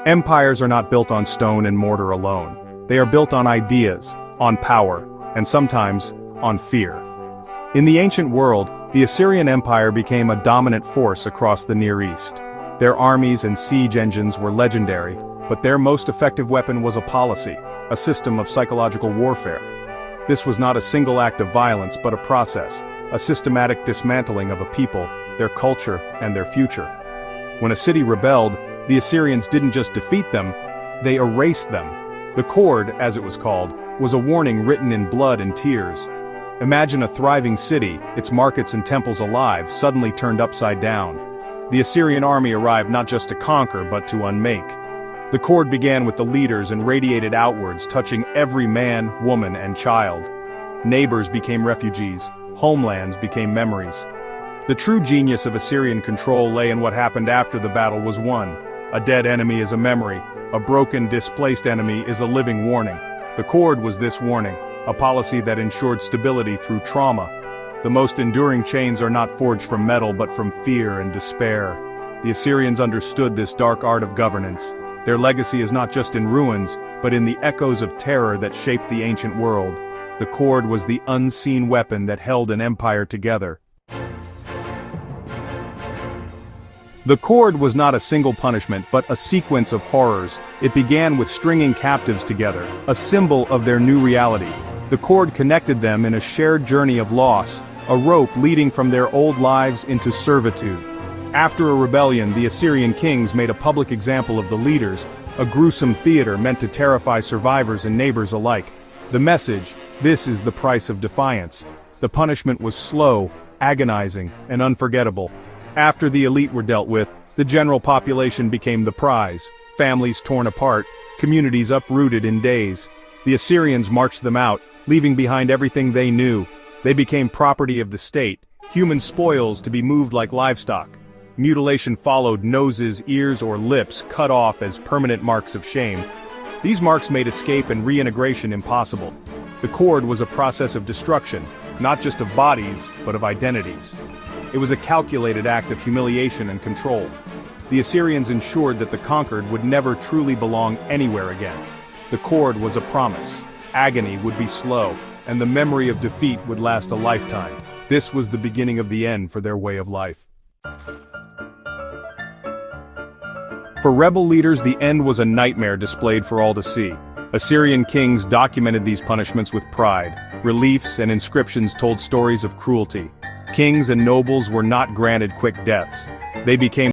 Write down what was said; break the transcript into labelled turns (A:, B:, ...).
A: Empires are not built on stone and mortar alone. They are built on ideas, on power, and sometimes, on fear. In the ancient world, the Assyrian Empire became a dominant force across the Near East. Their armies and siege engines were legendary, but their most effective weapon was a policy, a system of psychological warfare. This was not a single act of violence but a process, a systematic dismantling of a people, their culture, and their future. When a city rebelled, the Assyrians didn't just defeat them, they erased them. The cord, as it was called, was a warning written in blood and tears. Imagine a thriving city, its markets and temples alive, suddenly turned upside down. The Assyrian army arrived not just to conquer but to unmake. The cord began with the leaders and radiated outwards, touching every man, woman, and child. Neighbors became refugees, homelands became memories. The true genius of Assyrian control lay in what happened after the battle was won. A dead enemy is a memory, a broken, displaced enemy is a living warning. The cord was this warning, a policy that ensured stability through trauma. The most enduring chains are not forged from metal but from fear and despair. The Assyrians understood this dark art of governance. Their legacy is not just in ruins, but in the echoes of terror that shaped the ancient world. The cord was the unseen weapon that held an empire together. The cord was not a single punishment but a sequence of horrors. It began with stringing captives together, a symbol of their new reality. The cord connected them in a shared journey of loss, a rope leading from their old lives into servitude. After a rebellion, the Assyrian kings made a public example of the leaders, a gruesome theater meant to terrify survivors and neighbors alike. The message: this is the price of defiance. The punishment was slow, agonizing, and unforgettable. After the elite were dealt with, the general population became the prize. Families torn apart, communities uprooted in days. The Assyrians marched them out, leaving behind everything they knew. They became property of the state, human spoils to be moved like livestock. Mutilation followed, noses, ears, or lips cut off as permanent marks of shame. These marks made escape and reintegration impossible. The cord was a process of destruction, not just of bodies, but of identities. It was a calculated act of humiliation and control. The Assyrians ensured that the conquered would never truly belong anywhere again. The cord was a promise. Agony would be slow, and the memory of defeat would last a lifetime. This was the beginning of the end for their way of life. For rebel leaders, the end was a nightmare displayed for all to see. Assyrian kings documented these punishments with pride. Reliefs and inscriptions told stories of cruelty. Kings and nobles were not granted quick deaths. They became